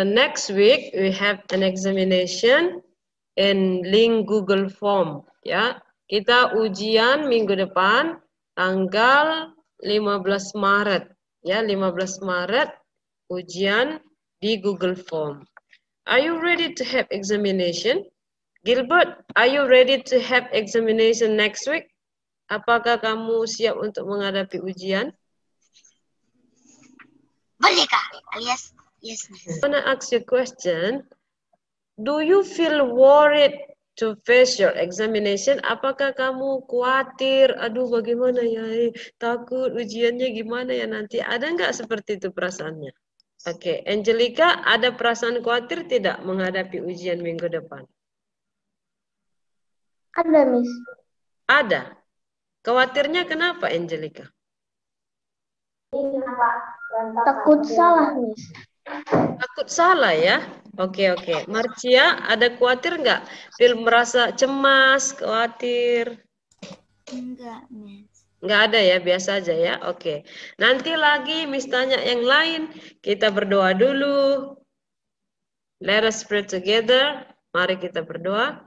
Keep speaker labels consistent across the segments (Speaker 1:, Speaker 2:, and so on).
Speaker 1: Next week we have an examination in link Google Form. Ya, kita ujian minggu depan tanggal 15 Maret. Ya, 15 Maret ujian di Google Form. Are you ready to have examination? Gilbert, are you ready to have examination next week? Apakah kamu siap untuk menghadapi ujian?
Speaker 2: Boleh Kak, alias yes.
Speaker 1: I want to ask you a question. Do you feel worried to face your examination? Apakah kamu khawatir? Aduh, bagaimana ya? Takut ujiannya gimana ya nanti? Ada nggak seperti itu perasaannya? Oke, Angelica, ada perasaan khawatir tidak menghadapi ujian minggu depan?
Speaker 3: Ada, Miss.
Speaker 1: Ada. Khawatirnya kenapa, Angelica?
Speaker 3: Takut salah, Miss.
Speaker 1: Takut salah ya? Oke. Marcia, ada khawatir nggak? Merasa cemas, khawatir?
Speaker 2: Enggak, Miss.
Speaker 1: Nggak ada ya, biasa aja ya. Oke. Nanti lagi Miss tanya yang lain. Kita berdoa dulu. Let us pray together. Mari kita berdoa.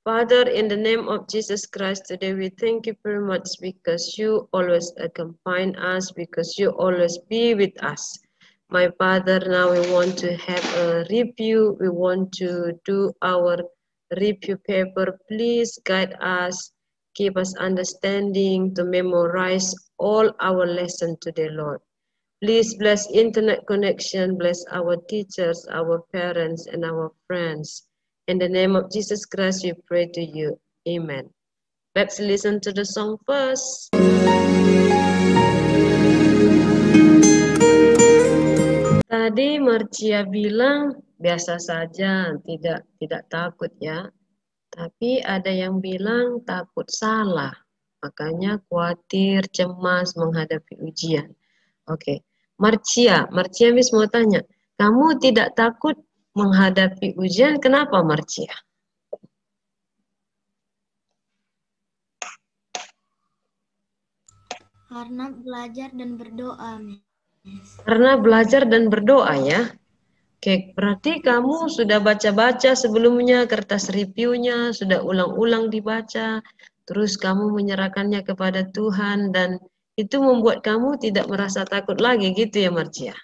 Speaker 1: Father, in the name of Jesus Christ, today we thank you very much because you always accompany us, because you always be with us. My Father, now we want to have a review. We want to do our review paper. Please guide us. Give us understanding to memorize all our lessons today, Lord. Please bless internet connection, bless our teachers, our parents, and our friends. In the name of Jesus Christ, we pray to you. Amen. Let's listen to the song first. Tadi Marcia bilang biasa saja, tidak takut ya. Tapi ada yang bilang takut salah. Makanya khawatir, cemas menghadapi ujian. Oke. Marcia Miss mau tanya, kamu tidak takut menghadapi ujian, kenapa Marcia?
Speaker 2: Karena belajar dan berdoa, Miss.
Speaker 1: Karena belajar dan berdoa ya. Oke, berarti kamu sudah baca-baca sebelumnya kertas reviewnya, sudah ulang-ulang dibaca, terus kamu menyerahkannya kepada Tuhan dan itu membuat kamu tidak merasa takut lagi gitu ya Marcia?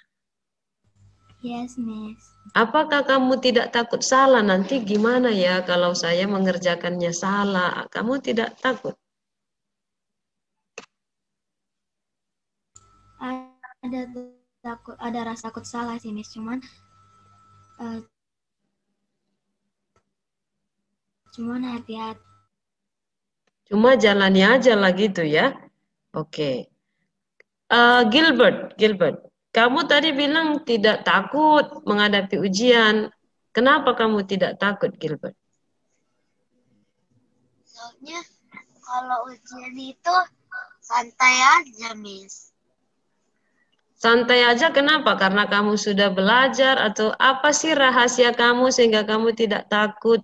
Speaker 2: Yes, Miss.
Speaker 1: Apakah kamu tidak takut salah nanti gimana ya kalau saya mengerjakannya salah? Kamu tidak takut?
Speaker 2: Ada rasa takut salah sih, Miss. Cuman hati-hati.
Speaker 1: Cuma jalani aja lah gitu ya. Oke. Gilbert, kamu tadi bilang tidak takut menghadapi ujian. Kenapa kamu tidak takut, Gilbert?
Speaker 2: Soalnya kalau ujian itu santai aja, Miss.
Speaker 1: Santai aja kenapa? Karena kamu sudah belajar atau apa sih rahasia kamu sehingga kamu tidak takut?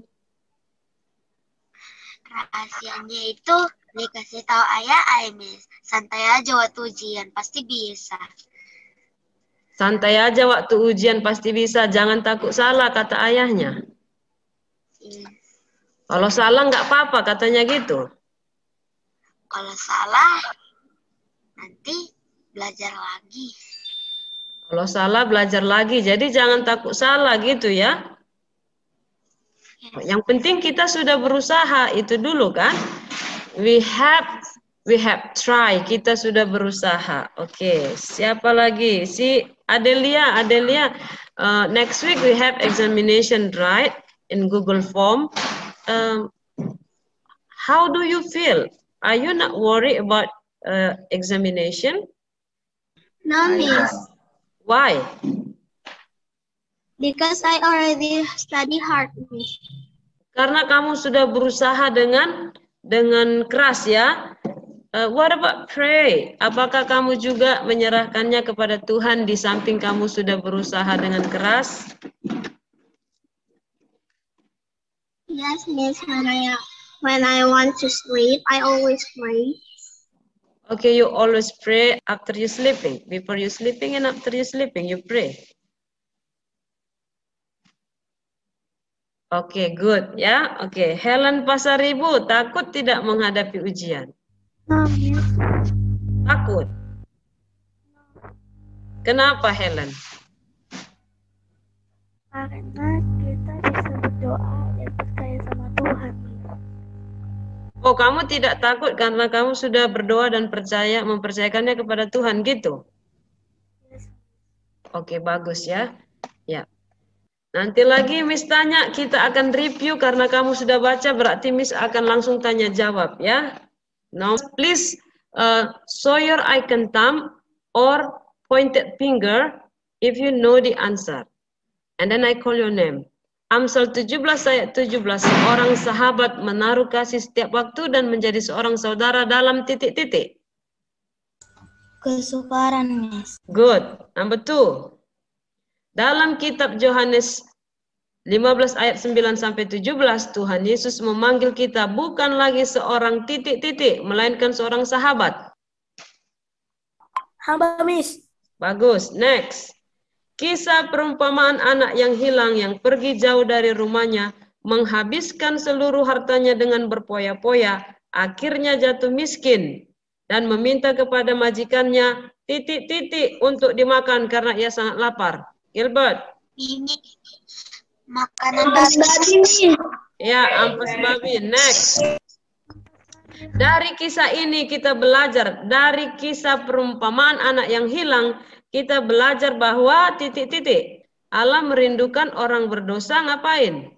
Speaker 2: Rahasianya itu dikasih tahu ayah, Miss. Santai aja waktu ujian, pasti bisa.
Speaker 1: Santai aja waktu ujian pasti bisa, jangan takut salah kata ayahnya. Kalau salah nggak apa-apa katanya gitu.
Speaker 2: Kalau salah nanti belajar lagi.
Speaker 1: Kalau salah belajar lagi, jadi jangan takut salah gitu ya. Yang penting kita sudah berusaha itu dulu kan. We have try, kita sudah berusaha. Oke, siapa lagi? Si Adelia, next week we have examination, right? In Google Form. How do you feel? Are you not worried about examination?
Speaker 2: No, Miss.
Speaker 1: Why?
Speaker 2: Because I already study hard, Miss.
Speaker 1: Karena kamu sudah berusaha dengan keras ya. What about pray? Apakah kamu juga menyerahkannya kepada Tuhan di samping kamu sudah berusaha dengan keras?
Speaker 2: Yes, Miss. When I want to sleep, I always pray.
Speaker 1: Okay, you always pray after you sleeping. Before you sleeping and after you sleeping, you pray. Oke, good ya. Oke, Helen Pasaribu takut tidak menghadapi ujian?
Speaker 3: No, Miss.
Speaker 1: Takut. Kenapa Helen?
Speaker 3: Karena kita bisa berdoa dan percaya sama Tuhan.
Speaker 1: Oh, kamu tidak takut karena kamu sudah berdoa dan mempercayakannya kepada Tuhan gitu?
Speaker 3: Yes.
Speaker 1: Oke, bagus ya. Ya. Nanti lagi Miss tanya, kita akan review karena kamu sudah baca, berarti Miss akan langsung tanya jawab ya. Now please show your icon thumb or pointed finger if you know the answer. And then I call your name. Amsal 17 ayat 17, seorang sahabat menaruh kasih setiap waktu dan menjadi seorang saudara dalam titik-titik.
Speaker 3: Kesukaran, Miss.
Speaker 1: Good. Number 2. Dalam kitab Yohanes 15 ayat 9 sampai 17, Tuhan Yesus memanggil kita bukan lagi seorang titik-titik, melainkan seorang sahabat.
Speaker 3: Hamba, Miss.
Speaker 1: Bagus. Next. Kisah perumpamaan anak yang hilang yang pergi jauh dari rumahnya, menghabiskan seluruh hartanya dengan berpoya-poya, akhirnya jatuh miskin dan meminta kepada majikannya titik-titik untuk dimakan karena ia sangat lapar. Gilbert.
Speaker 2: Ini makanan
Speaker 3: Ampas
Speaker 2: dari
Speaker 3: babi, Miss.
Speaker 1: Ya, ampas babi. Next. Dari kisah ini kita belajar, dari kisah perumpamaan anak yang hilang, kita belajar bahwa titik-titik. Allah merindukan orang berdosa ngapain?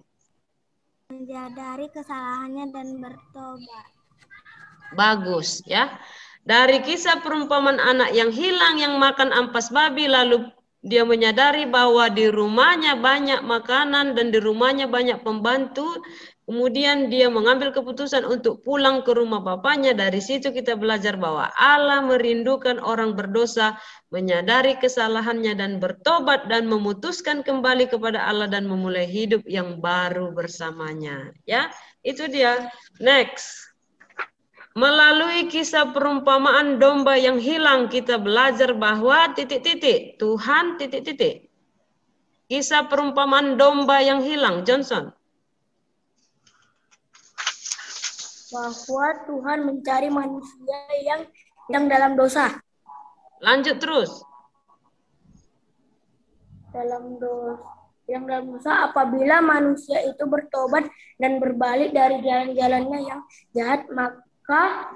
Speaker 3: Menyadari kesalahannya dan bertobat.
Speaker 1: Bagus ya. Dari kisah perumpamaan anak yang hilang yang makan ampas babi, lalu dia menyadari bahwa di rumahnya banyak makanan dan di rumahnya banyak pembantu. Kemudian dia mengambil keputusan untuk pulang ke rumah bapaknya. Dari situ kita belajar bahwa Allah merindukan orang berdosa, menyadari kesalahannya dan bertobat dan memutuskan kembali kepada Allah dan memulai hidup yang baru bersamanya. Ya, itu dia. Next. Melalui kisah perumpamaan domba yang hilang, kita belajar bahwa titik-titik, Tuhan titik-titik. Kisah perumpamaan domba yang hilang, Johnson.
Speaker 3: Bahwa Tuhan mencari manusia yang dalam dosa.
Speaker 1: Lanjut terus.
Speaker 3: Yang dalam dosa apabila manusia itu bertobat dan berbalik dari jalan-jalannya yang jahat, maka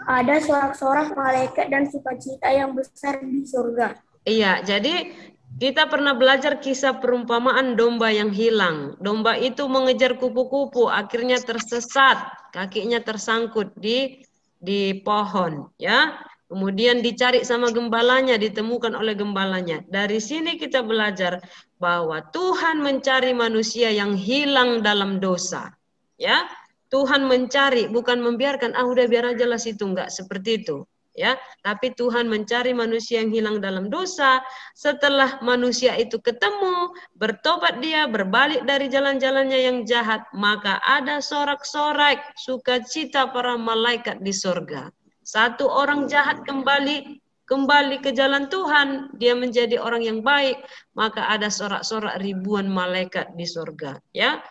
Speaker 3: ada sorak-sorak malaikat dan sukacita yang besar di surga.
Speaker 1: Iya, jadi kita pernah belajar kisah perumpamaan domba yang hilang. Domba itu mengejar kupu-kupu, akhirnya tersesat, kakinya tersangkut di pohon, ya. Kemudian dicari sama gembalanya, ditemukan oleh gembalanya. Dari sini kita belajar bahwa Tuhan mencari manusia yang hilang dalam dosa, ya. Tuhan mencari, bukan membiarkan, udah biar aja lah situ, enggak seperti itu. Ya, tapi Tuhan mencari manusia yang hilang dalam dosa. Setelah manusia itu ketemu, bertobat dia, berbalik dari jalan-jalannya yang jahat, maka ada sorak-sorai sukacita para malaikat di surga. Satu orang jahat kembali ke jalan Tuhan, dia menjadi orang yang baik, maka ada sorak-sorak ribuan malaikat di surga. Ya.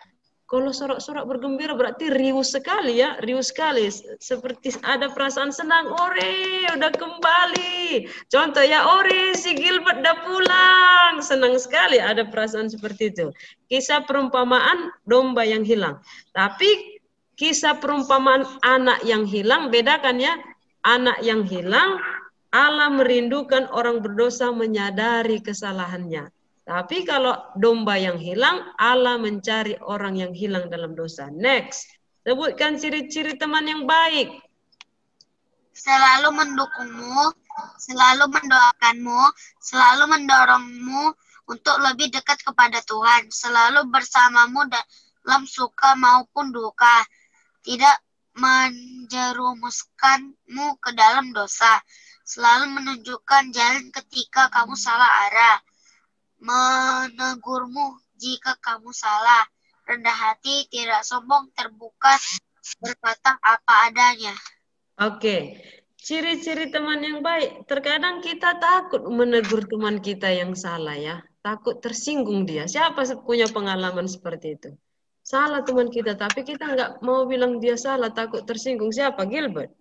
Speaker 1: Kalau sorak-sorak bergembira berarti riuh sekali ya, riuh sekali. Seperti ada perasaan senang, ore udah kembali. Contoh ya, ore si Gilbert udah pulang. Senang sekali ada perasaan seperti itu. Kisah perumpamaan domba yang hilang. Tapi kisah perumpamaan anak yang hilang, bedakan ya. Anak yang hilang, Allah merindukan orang berdosa menyadari kesalahannya. Tapi kalau domba yang hilang, Allah mencari orang yang hilang dalam dosa. Next, sebutkan ciri-ciri teman yang baik.
Speaker 2: Selalu mendukungmu, selalu mendoakanmu, selalu mendorongmu untuk lebih dekat kepada Tuhan, selalu bersamamu dalam suka maupun duka, tidak menjerumuskanmu ke dalam dosa, selalu menunjukkan jalan ketika kamu salah arah, menegurmu jika kamu salah, rendah hati, tidak sombong, terbuka, berkata apa adanya.
Speaker 1: Oke, ciri-ciri teman yang baik. Terkadang kita takut menegur teman kita yang salah ya, takut tersinggung dia. Siapa punya pengalaman seperti itu? Salah teman kita, tapi kita nggak mau bilang dia salah, takut tersinggung. Siapa? Gilbert?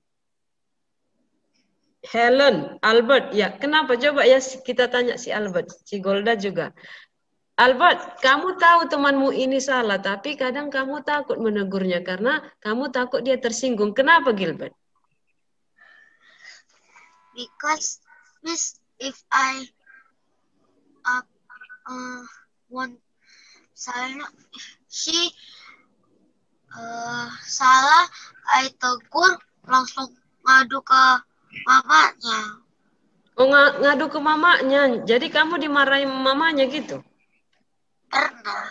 Speaker 1: Helen, Albert, ya. Kenapa? Coba ya kita tanya si Albert, si Golda juga. Albert, kamu tahu temanmu ini salah, tapi kadang kamu takut menegurnya karena kamu takut dia tersinggung. Kenapa, Gilbert?
Speaker 2: Because, Miss, if I want she salah, I tegur, langsung ngadu ke mamanya.
Speaker 1: Oh, ngadu ke mamanya. Jadi kamu dimarahi mamanya gitu?
Speaker 2: Pernah.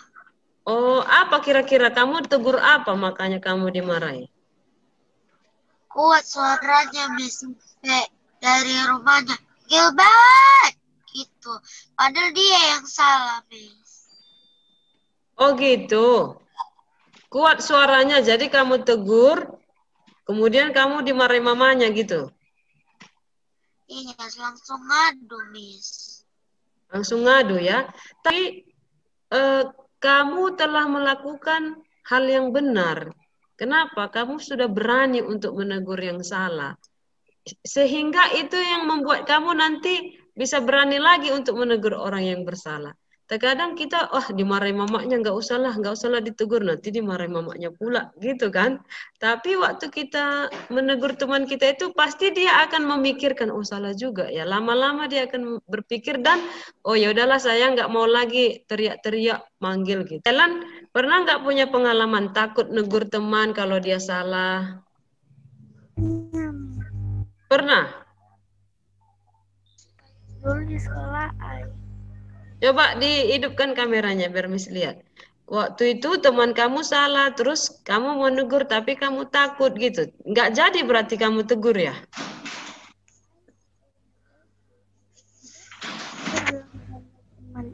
Speaker 1: Oh, apa kira-kira kamu tegur apa makanya kamu dimarahi?
Speaker 2: Kuat suaranya, Miss, dari rumahnya. Gilbert! Gitu. Padahal dia yang salah, Miss.
Speaker 1: Oh gitu. Kuat suaranya, jadi kamu tegur, kemudian kamu dimarahi mamanya gitu?
Speaker 2: Iya, langsung ngadu, Miss.
Speaker 1: Langsung ngadu ya. Tapi kamu telah melakukan hal yang benar. Kenapa? Kamu sudah berani untuk menegur yang salah. Sehingga itu yang membuat kamu nanti bisa berani lagi untuk menegur orang yang bersalah. Terkadang kita, dimarahi mamanya, nggak usahlah ditegur, nanti dimarahi mamanya pula, gitu kan. Tapi waktu kita menegur teman kita itu, pasti dia akan memikirkan, oh salah juga ya. Lama-lama dia akan berpikir dan, oh ya udahlah saya nggak mau lagi teriak-teriak manggil gitu. Kalian pernah nggak punya pengalaman takut negur teman kalau dia salah? Pernah?
Speaker 3: Dulu di sekolah,
Speaker 1: Coba dihidupkan kameranya biar Miss lihat. Waktu itu teman kamu salah, terus kamu mau negur tapi kamu takut gitu. Nggak jadi berarti kamu tegur ya?
Speaker 3: teman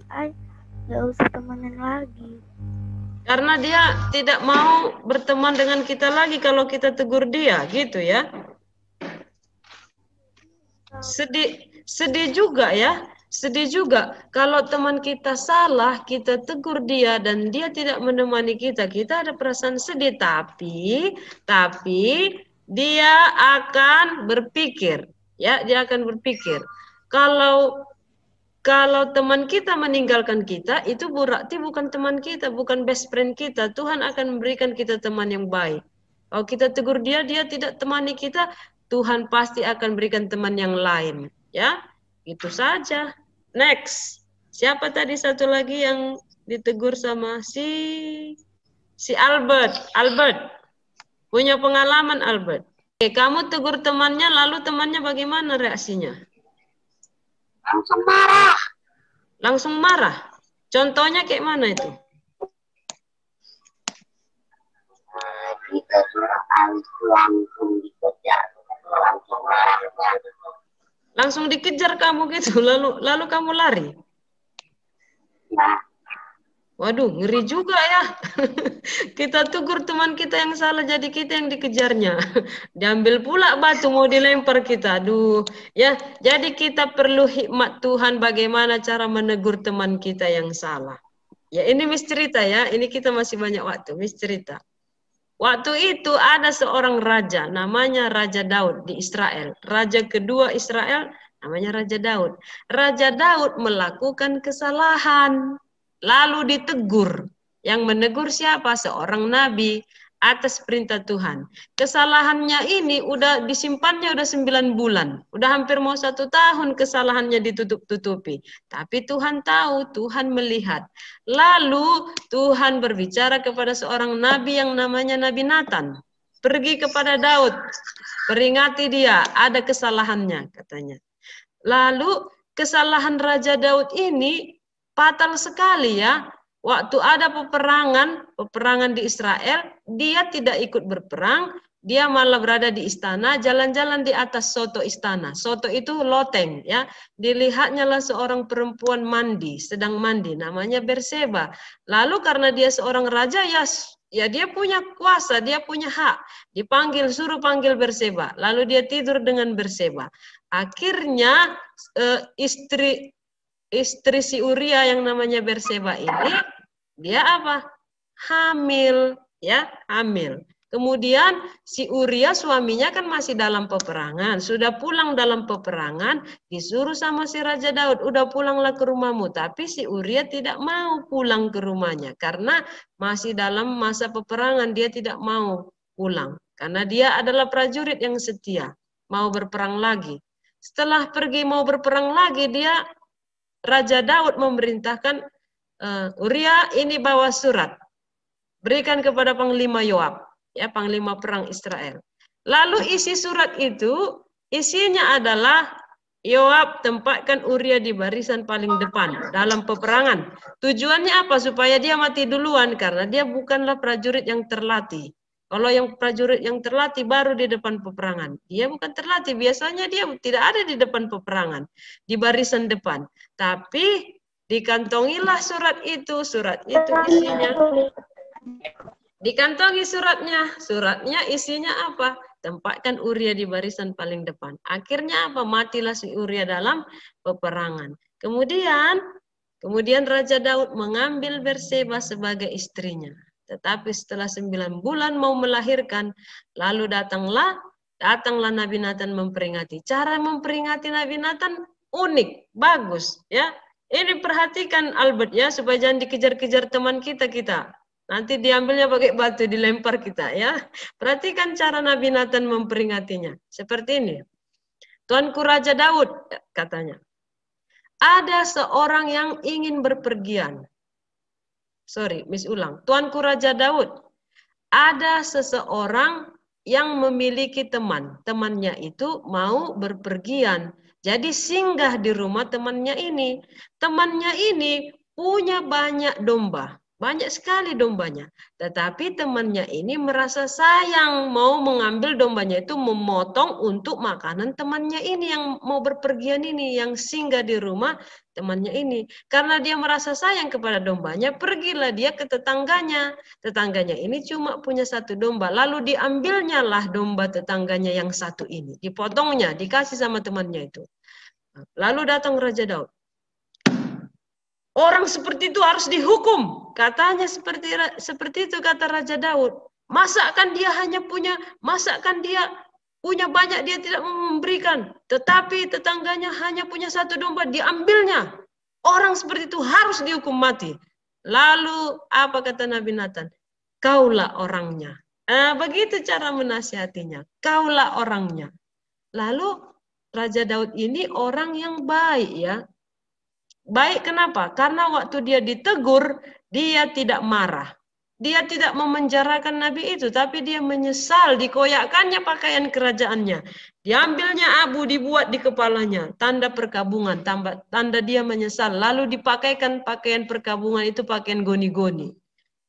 Speaker 3: nggak usah temenan lagi.
Speaker 1: Karena dia tidak mau berteman dengan kita lagi kalau kita tegur dia, gitu ya? Sedih juga ya. Sedih juga kalau teman kita salah, kita tegur dia dan dia tidak menemani kita. Kita ada perasaan sedih, tapi dia akan berpikir, ya, dia akan berpikir. Kalau teman kita meninggalkan kita, itu berarti bukan teman kita, bukan best friend kita. Tuhan akan memberikan kita teman yang baik. Kalau kita tegur dia, dia tidak temani kita, Tuhan pasti akan berikan teman yang lain, ya. Itu saja. Next. Siapa tadi satu lagi yang ditegur sama si Albert? Albert. Punya pengalaman Albert. Oke, kamu tegur temannya, lalu temannya bagaimana reaksinya?
Speaker 2: Langsung marah.
Speaker 1: Langsung marah? Contohnya kayak mana itu?
Speaker 2: Kita suruh langsung dikejar. Langsung marah.
Speaker 1: Langsung dikejar kamu gitu, lalu kamu lari?
Speaker 2: Ya.
Speaker 1: Waduh, ngeri juga ya. Kita tegur teman kita yang salah, jadi kita yang dikejarnya. Diambil pula batu, mau dilempar kita. Aduh, ya. Jadi kita perlu hikmat Tuhan bagaimana cara menegur teman kita yang salah. Ya, ini Miss cerita ya. Ini kita masih banyak waktu, Miss cerita. Waktu itu ada seorang raja, namanya Raja Daud di Israel. Raja kedua Israel, namanya Raja Daud. Raja Daud melakukan kesalahan, lalu ditegur. Yang menegur siapa? Seorang nabi atas perintah Tuhan. Kesalahannya ini udah disimpannya udah 9 bulan. Udah hampir mau 1 tahun kesalahannya ditutup-tutupi. Tapi Tuhan tahu, Tuhan melihat. Lalu Tuhan berbicara kepada seorang nabi yang namanya Nabi Nathan. Pergi kepada Daud. Peringati dia, ada kesalahannya katanya. Lalu kesalahan Raja Daud ini fatal sekali ya. Waktu ada peperangan di Israel, dia tidak ikut berperang, dia malah berada di istana, jalan-jalan di atas soto istana. Soto itu loteng, ya. Dilihatnya lah seorang perempuan sedang mandi, namanya Berseba. Lalu karena dia seorang raja, ya dia punya kuasa, dia punya hak. Suruh panggil Berseba. Lalu dia tidur dengan Berseba. Akhirnya istri si Uria yang namanya Berseba ini, dia apa? hamil, ya, hamil. Kemudian si Uria suaminya kan masih dalam peperangan, sudah pulang dalam peperangan, disuruh sama si Raja Daud, udah pulanglah ke rumahmu. Tapi si Uria tidak mau pulang ke rumahnya karena masih dalam masa peperangan, dia tidak mau pulang. Karena dia adalah prajurit yang setia, mau berperang lagi. Setelah pergi mau berperang lagi, Raja Daud memerintahkan, Uria ini bawa surat, berikan kepada Panglima Yoab. Ya, panglima perang Israel. Lalu isi surat itu isinya adalah Yoab tempatkan Uria di barisan paling depan dalam peperangan. Tujuannya apa? Supaya dia mati duluan karena dia bukanlah prajurit yang terlatih. Kalau yang prajurit yang terlatih baru di depan peperangan. Dia bukan terlatih, biasanya dia tidak ada di depan peperangan, di barisan depan. Tapi dikantongilah surat itu isinya. Dikantongi suratnya isinya apa? Tempatkan Uria di barisan paling depan. Akhirnya apa? Matilah si Uria dalam peperangan. Kemudian Raja Daud mengambil Berseba sebagai istrinya. Tetapi setelah 9 bulan mau melahirkan, lalu datanglah Nabi Nathan memperingati. Cara memperingati Nabi Nathan unik, bagus, ya. Ini perhatikan Albert ya, supaya jangan dikejar-kejar teman kita. Nanti diambilnya pakai batu, dilempar kita ya. Perhatikan cara Nabi Nathan memperingatinya. Seperti ini. Tuanku Raja Daud, katanya. Ada seorang yang ingin berpergian. Ulang. Tuanku Raja Daud, ada seseorang yang memiliki teman. Temannya itu mau berpergian. Jadi singgah di rumah temannya ini. Temannya ini punya banyak domba. Banyak sekali dombanya. Tetapi temannya ini merasa sayang, mau mengambil dombanya itu, memotong untuk makanan temannya ini yang mau berpergian ini, yang singgah di rumah temannya ini. Karena dia merasa sayang kepada dombanya, pergilah dia ke tetangganya. Tetangganya ini cuma punya 1 domba. Lalu diambilnya lah domba tetangganya yang 1 ini. Dipotongnya, dikasih sama temannya itu. Lalu datang Raja Daud. Orang seperti itu harus dihukum. Katanya seperti itu kata Raja Daud. Masakan dia punya banyak, dia tidak memberikan. Tetapi tetangganya hanya punya 1 domba, diambilnya. Orang seperti itu harus dihukum mati. Lalu apa kata Nabi Nathan? Kaulah orangnya. Begitu cara menasihatinya. Kaulah orangnya. Lalu Raja Daud ini orang yang baik ya. Baik kenapa? Karena waktu dia ditegur, dia tidak marah. Dia tidak memenjarakan Nabi itu, tapi dia menyesal, dikoyakkannya pakaian kerajaannya. Diambilnya abu, dibuat di kepalanya, tanda perkabungan, tanda dia menyesal. Lalu dipakaikan pakaian perkabungan itu, pakaian goni-goni.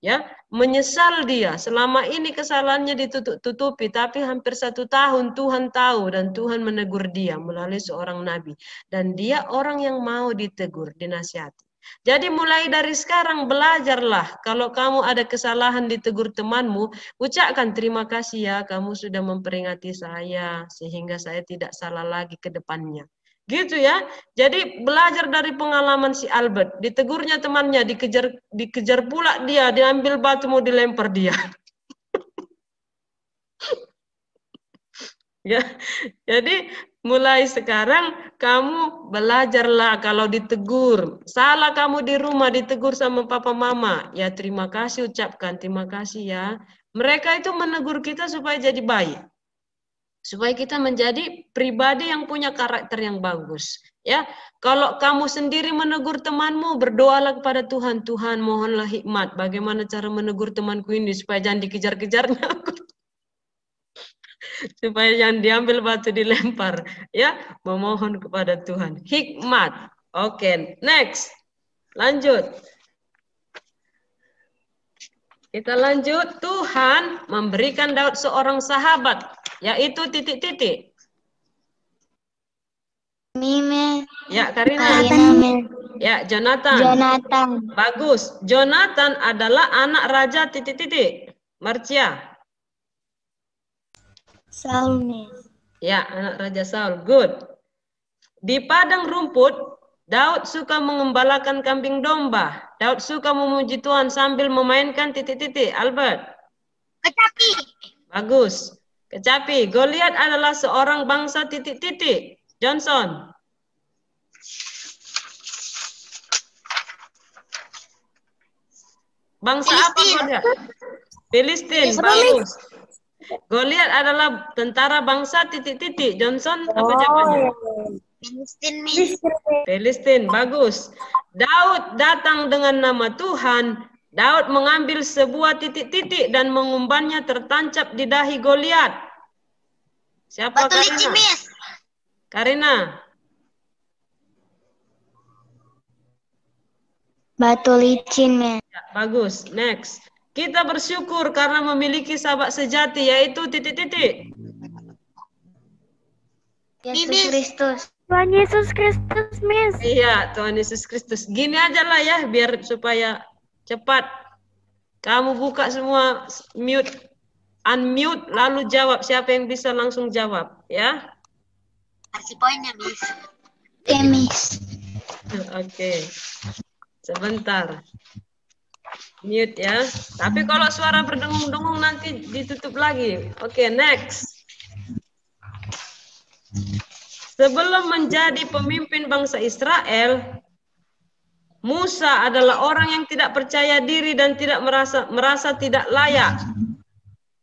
Speaker 1: Ya, menyesal dia. Selama ini kesalahannya ditutup-tutupi, tapi hampir 1 tahun Tuhan tahu dan Tuhan menegur dia melalui seorang nabi. Dan dia orang yang mau ditegur, dinasihati. Jadi mulai dari sekarang belajarlah. Kalau kamu ada kesalahan ditegur temanmu, ucapkan terima kasih ya, kamu sudah memperingati saya sehingga saya tidak salah lagi ke depannya. Gitu ya. Jadi belajar dari pengalaman si Albert. Ditegurnya temannya, dikejar pula dia, diambil batu mau dilempar dia. Ya. Jadi mulai sekarang kamu belajarlah kalau ditegur. Salah kamu di rumah ditegur sama papa mama, ya terima kasih, ucapkan terima kasih ya. Mereka itu menegur kita supaya jadi baik. Supaya kita menjadi pribadi yang punya karakter yang bagus. Ya, kalau kamu sendiri menegur temanmu, berdoalah kepada Tuhan. Tuhan, mohonlah hikmat. Bagaimana cara menegur temanku ini supaya jangan dikejar-kejarnya. Supaya jangan diambil batu dilempar. Ya, memohon kepada Tuhan. Hikmat. Oke, next. Lanjut. Kita lanjut. Tuhan memberikan Daud seorang sahabat, yaitu titik-titik.
Speaker 2: Mime.
Speaker 1: Ya, Karina. Ya, Jonathan. Bagus. Jonathan adalah anak raja titik-titik. Marcia.
Speaker 2: Saul.
Speaker 1: Ya, anak Raja Saul. Good. Di padang rumput, Daud suka mengembalakan kambing domba. Daud suka memuji Tuhan sambil memainkan titik-titik. Albert.
Speaker 2: Kecapi.
Speaker 1: Bagus. Kecapi. Goliat adalah seorang bangsa titik-titik. Johnson. Bangsa apa Goliat? Filistin. Bagus. Goliat adalah tentara bangsa titik-titik. Johnson, apa jawabannya?
Speaker 2: Filistin, Miss.
Speaker 1: Filistin. Bagus. Daud datang dengan nama Tuhan. Daud mengambil sebuah titik-titik dan mengumbannya tertancap di dahi Goliat. Siapa
Speaker 2: Batu licin,
Speaker 1: Karina?
Speaker 2: Miss.
Speaker 1: Karina.
Speaker 3: Batu licin, Miss.
Speaker 1: Ya, bagus. Next. Kita bersyukur karena memiliki sahabat sejati yaitu titik-titik.
Speaker 3: Yesus Kristus. Tuhan Yesus Kristus, Miss.
Speaker 1: Iya, Tuhan Yesus Kristus. Gini aja lah ya, biar supaya cepat. Kamu buka semua mute, unmute, lalu jawab. Siapa yang bisa langsung jawab, ya?
Speaker 2: Kasih poinnya, Miss.
Speaker 3: Oke, Miss.
Speaker 1: Oke. Sebentar. Mute ya. Tapi kalau suara berdengung-dengung nanti ditutup lagi. Oke, next. Sebelum menjadi pemimpin bangsa Israel, Musa adalah orang yang tidak percaya diri dan tidak merasa tidak layak.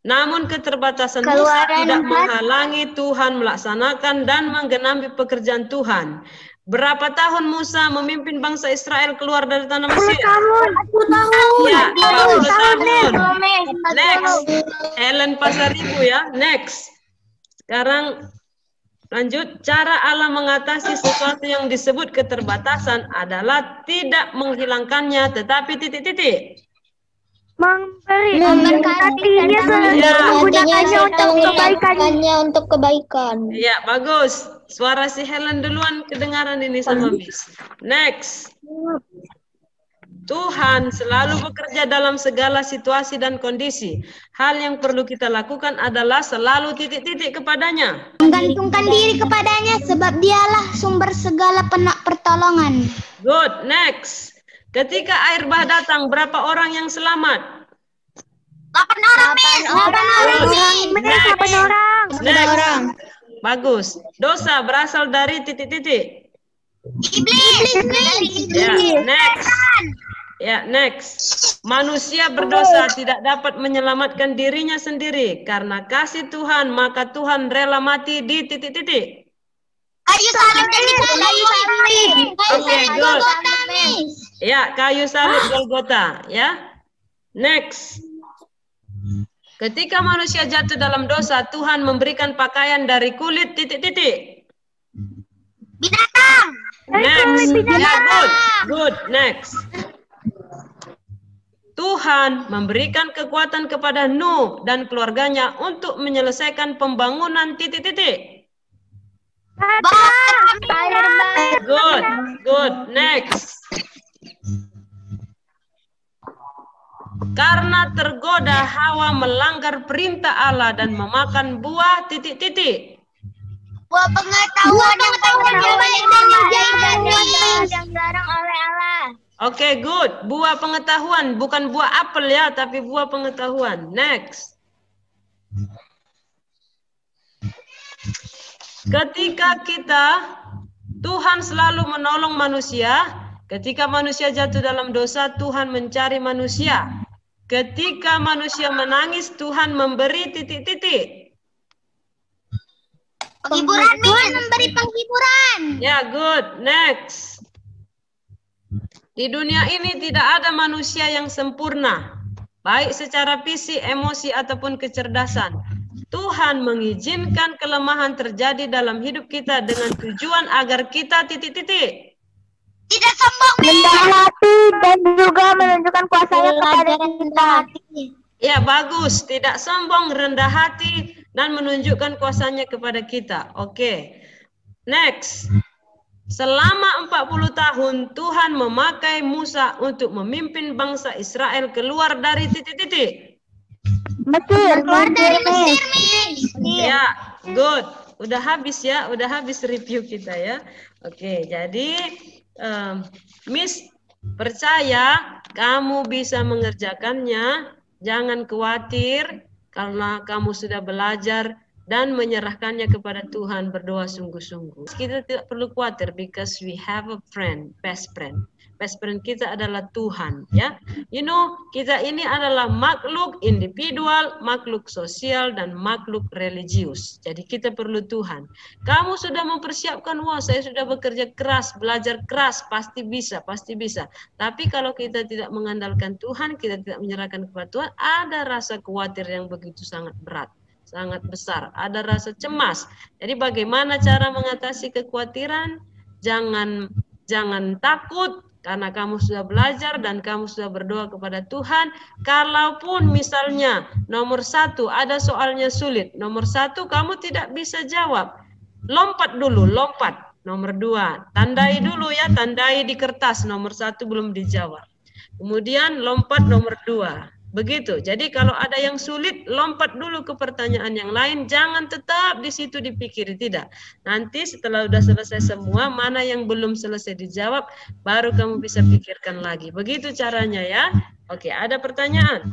Speaker 1: Namun keterbatasan Musa tidak menghalangi Tuhan melaksanakan dan menggenapi pekerjaan Tuhan. Berapa tahun Musa memimpin bangsa Israel keluar dari tanah Mesir?
Speaker 3: 10 tahun.
Speaker 1: Ya, 10 tahun.
Speaker 3: Next.
Speaker 1: Next. Helen Pasaribu ya. Next. Sekarang lanjut. Cara Allah mengatasi sesuatu yang disebut keterbatasan adalah tidak menghilangkannya, tetapi titik-titik.
Speaker 3: Memberkatinya menggunakannya untuk kebaikan.
Speaker 1: Ya, bagus. Suara si Helen duluan kedengaran ini sama Miss. Next. Tuhan selalu bekerja dalam segala situasi dan kondisi. Hal yang perlu kita lakukan adalah selalu titik-titik kepadanya.
Speaker 3: Menggantungkan diri kepadanya sebab dialah sumber segala pertolongan.
Speaker 1: Good. Next. Ketika air bah datang, berapa orang yang selamat?
Speaker 2: 8 orang, Miss.
Speaker 1: 8
Speaker 3: orang.
Speaker 1: Next. Bagus. Dosa berasal dari titik-titik.
Speaker 2: Iblis, Miss.
Speaker 1: Ya, next. Ya, next. Manusia berdosa tidak dapat menyelamatkan dirinya sendiri. Karena kasih Tuhan, maka Tuhan rela mati di titik-titik.
Speaker 2: Kayu salib dan kayu salib.
Speaker 1: Oke, good.
Speaker 2: Miss.
Speaker 1: Ya, kayu salib Golgota. Ya. Next. Ketika manusia jatuh dalam dosa, Tuhan memberikan pakaian dari kulit titik-titik.
Speaker 2: Binatang.
Speaker 1: Next. Ya, good. Good. Next. Tuhan memberikan kekuatan kepada Nuh dan keluarganya untuk menyelesaikan pembangunan titik-titik. Good. Good. Next. Karena tergoda, Hawa melanggar perintah Allah dan memakan buah titik-titik.
Speaker 2: Buah pengetahuan yang baik dan
Speaker 3: yang dilarang oleh Allah.
Speaker 1: Oke, good. Buah pengetahuan, bukan buah apel ya, tapi buah pengetahuan. Next. Ketika Tuhan selalu menolong manusia. Ketika manusia jatuh dalam dosa, Tuhan mencari manusia. Ketika manusia menangis, Tuhan memberi titik-titik.
Speaker 2: Penghiburan, Tuhan memberi penghiburan.
Speaker 1: Ya, good. Next. Di dunia ini tidak ada manusia yang sempurna, baik secara fisik, emosi, ataupun kecerdasan. Tuhan mengizinkan kelemahan terjadi dalam hidup kita dengan tujuan agar kita titik-titik.
Speaker 2: Tidak sombong,
Speaker 3: Rendah hati dan juga menunjukkan kuasanya kepada kita.
Speaker 1: Ya, bagus. Tidak sombong, rendah hati, dan menunjukkan kuasanya kepada kita. Oke. Next. Selama 40 tahun, Tuhan memakai Musa untuk memimpin bangsa Israel keluar dari titik-titik.
Speaker 3: Mesir.
Speaker 2: keluar dari Mesir, Miss.
Speaker 1: Ya, good. Udah habis ya, udah habis review kita ya. Oke, jadi Miss, percaya kamu bisa mengerjakannya. Jangan khawatir karena kamu sudah belajar dan menyerahkannya kepada Tuhan, berdoa sungguh-sungguh. Kita tidak perlu khawatir because we have a friend, best friend. Best friend kita adalah Tuhan, ya. You know, kita ini adalah makhluk individual, makhluk sosial, dan makhluk religius. Jadi kita perlu Tuhan. Kamu sudah mempersiapkan, wah saya sudah bekerja keras, belajar keras, pasti bisa, pasti bisa. Tapi kalau kita tidak mengandalkan Tuhan, kita tidak menyerahkan kepada Tuhan, ada rasa khawatir yang begitu sangat berat, sangat besar. Ada rasa cemas. Jadi bagaimana cara mengatasi kekhawatiran? Jangan takut. Karena kamu sudah belajar dan kamu sudah berdoa kepada Tuhan. Kalaupun misalnya nomor 1 ada soalnya sulit. Nomor 1 kamu tidak bisa jawab. Lompat dulu, lompat. Nomor 2, tandai dulu ya, tandai di kertas. Nomor 1 belum dijawab. Kemudian lompat nomor 2. Begitu. Jadi kalau ada yang sulit, lompat dulu ke pertanyaan yang lain. Jangan tetap di situ dipikiri, tidak. Nanti setelah sudah selesai semua, mana yang belum selesai dijawab, baru kamu bisa pikirkan lagi. Begitu caranya ya. Oke, ada pertanyaan?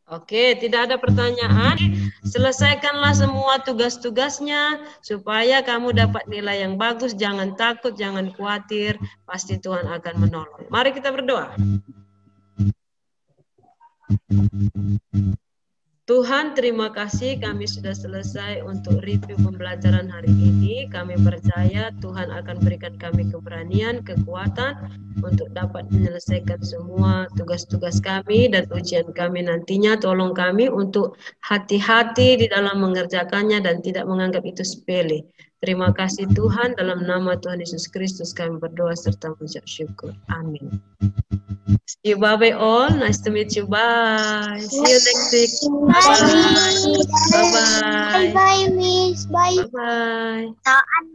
Speaker 1: Oke, tidak ada pertanyaan. Selesaikanlah semua tugas-tugasnya supaya kamu dapat nilai yang bagus. Jangan takut, jangan khawatir. Pasti Tuhan akan menolong. Mari kita berdoa. Tuhan, terima kasih kami sudah selesai untuk review pembelajaran hari ini. Kami percaya Tuhan akan berikan kami keberanian, kekuatan untuk dapat menyelesaikan semua tugas-tugas kami dan ujian kami nantinya. Tolong kami untuk hati-hati di dalam mengerjakannya dan tidak menganggap itu sepele. Terima kasih Tuhan, dalam nama Tuhan Yesus Kristus kami berdoa serta mengucap syukur. Amin. See you, bye-bye all. Nice to meet you. Bye. See you next week. Bye-bye. Bye-bye.
Speaker 2: Bye-bye, Miss. Bye.
Speaker 1: Bye-bye.
Speaker 2: Taan.